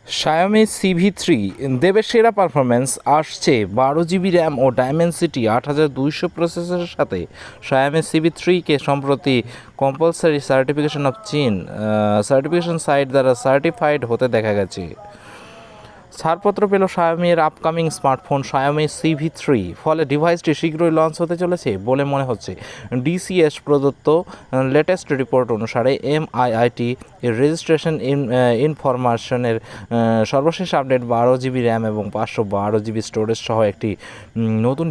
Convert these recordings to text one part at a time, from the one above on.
Xiaomi CV3 দেবে সেরা performance আসছে 12 GB র্যাম ও ডায়মেনসিটি 8200 প্রসেসরের সাথে। Xiaomi CV3-কে সম্প্রতি কম্পালসারি সার্টিফিকেশন অফ চীন সার্টিফিকেশন সাইট দ্বারা সার্টিফাইড হতে দেখা গেছে। ছাড়পত্র পেল Xiaomi-র আপকামিং স্মার্টফোন Xiaomi CV3, ফলে ডিভাইসটি শীঘ্রই লঞ্চ হতে চলেছে বলে মনে হচ্ছে। ডিসিএস প্রদত্ত লেটেস্ট রিপোর্ট অনুসারে MIIT রেজিস্ট্রেশন ইনফরমেশনের সর্বশেষ আপডেট 12 GB র্যাম এবং 512 GB স্টোরেজ সহ একটি নতুন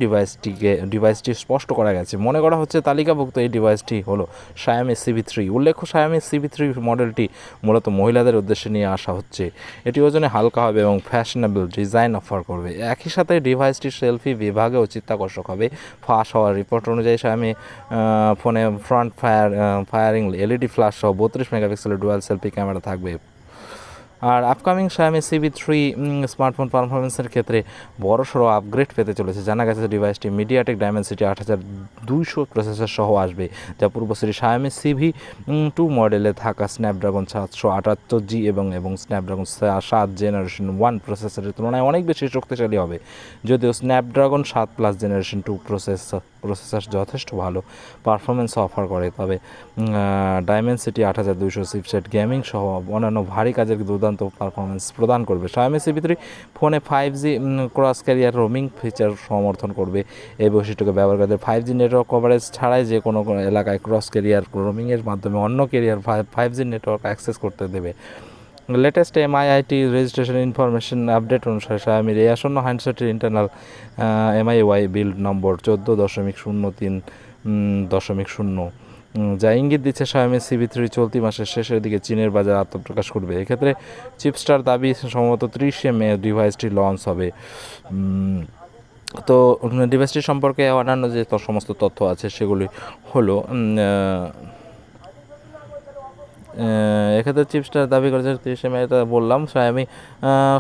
ডিভাইসটি স্পষ্ট করা গেছে। মনে করা হচ্ছে তালিকাভুক্ত এই ডিভাইসটি হলো Xiaomi CV3। উল্লেখ্য, Xiaomi CV3 মডেলটি মূলত মহিলাদের উদ্দেশ্যে নিয়ে আসা হচ্ছে। এটি ওজনে হালকা হবে এবং ফ্যাশনেবল ডিজাইন অফার করবে। একই সাথে ডিভাইসটি সেলফি বিভাগেও চিত্তাকর্ষক হবে। ফাঁস হওয়ার রিপোর্ট অনুযায়ী Xiaomi ফোনে ফ্রন্ট ফায়ারিং LED ফ্ল্যাশ সহ 32 মেগাপিক্সেলের ডুয়াল সেলফি ক্যামেরা থাকবে। আর আপকামিং Xiaomi CV3 স্মার্টফোন পারফরমেন্সের ক্ষেত্রে বড়সড় আপগ্রেড পেতে চলেছে। জানা গেছে ডিভাইসটি মিডিয়াটেক ডায়মেনসিটি 8200 প্রসেসর সহ আসবে, যা পূর্বশ্রী Xiaomi CV2 মডেলে থাকা স্ন্যাপড্রাগন 778G এবং স্ন্যাপড্রাগন 7 জেনারেশন 1 প্রসেসরের তুলনায় অনেক বেশি শক্তিশালী হবে। যদিও স্ন্যাপড্রাগন 7+ জেনারেশন 2 প্রসেসর যথেষ্ট ভালো পারফরমেন্স অফার করে, তবে ডায়মেনসিটি 8200 চিপসেট গেমিং সহ অন্যান্য ভারী কাজের দুর্দান্ত পারফরমেন্স প্রদান করবে। Xiaomi CV3 ফোনে 5G cross career roaming feature সমর্থন করবে। এই বৈশিষ্ট্যকে ব্যবহারকারীদের 5G নেটওয়ার্ক কভারেজ ছাড়াই যে কোনো এলাকায় ক্রস ক্যারিয়ার রোমিংয়ের মাধ্যমে অন্য ক্যারিয়ার 5G নেটওয়ার্ক অ্যাক্সেস করতে দেবে। Latest MIIT registration information update অনুসারে Xiaomi-র এই আসন্ন হ্যান্ডসেটের ইন্টারনাল MIUI বিল্ড নম্বর 14.03.0, যা ইঙ্গিত দিচ্ছে Xiaomi CV3 চলতি মাসের শেষের দিকে চীনের বাজারে আত্মপ্রকাশ করবে। এক্ষেত্রে চিপস্টার দাবি সম্ভবত 30 মে ডিভাইসটি লঞ্চ হবে। তো ডিভাইসটি সম্পর্কে অন্যান্য যে সমস্ত তথ্য আছে সেগুলি হলো, এক্ষেত্রে চিপস্টার দাবি করেছে 30 মে, এটা বললাম।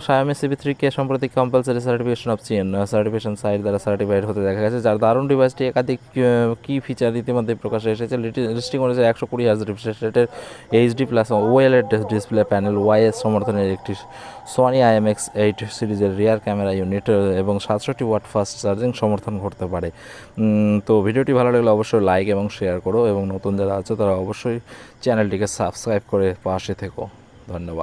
Xiaomi CV3-কে সম্প্রতি কম্পালসারি সার্টিফিকেশন অফ চীন সার্টিফিকেশন সাইট দ্বারা সার্টিফাইড হতে দেখা গেছে, যার দারুণ ডিভাইসটি একাধিক কি ফিচার ইতিমধ্যে প্রকাশে এসেছে। লিস্টিং অনুযায়ী 120 Hz রিফ্রেশ রেটের HD+ OLED ডিসপ্লে প্যানেল, ওয়াইএস সমর্থনের একটি Sony IMX8 সিরিজের রিয়ার ক্যামেরা ইউনিট এবং 67 ওয়াট ফাস্ট চার্জিং সমর্থন করতে পারে। তো ভিডিওটি ভালো লাগলে অবশ্যই লাইক এবং শেয়ার করো, এবং নতুন যারা আছে তারা অবশ্যই চ্যানেলটিকে সাবস্ক্রাইব করে পাশে থেকো। ধন্যবাদ।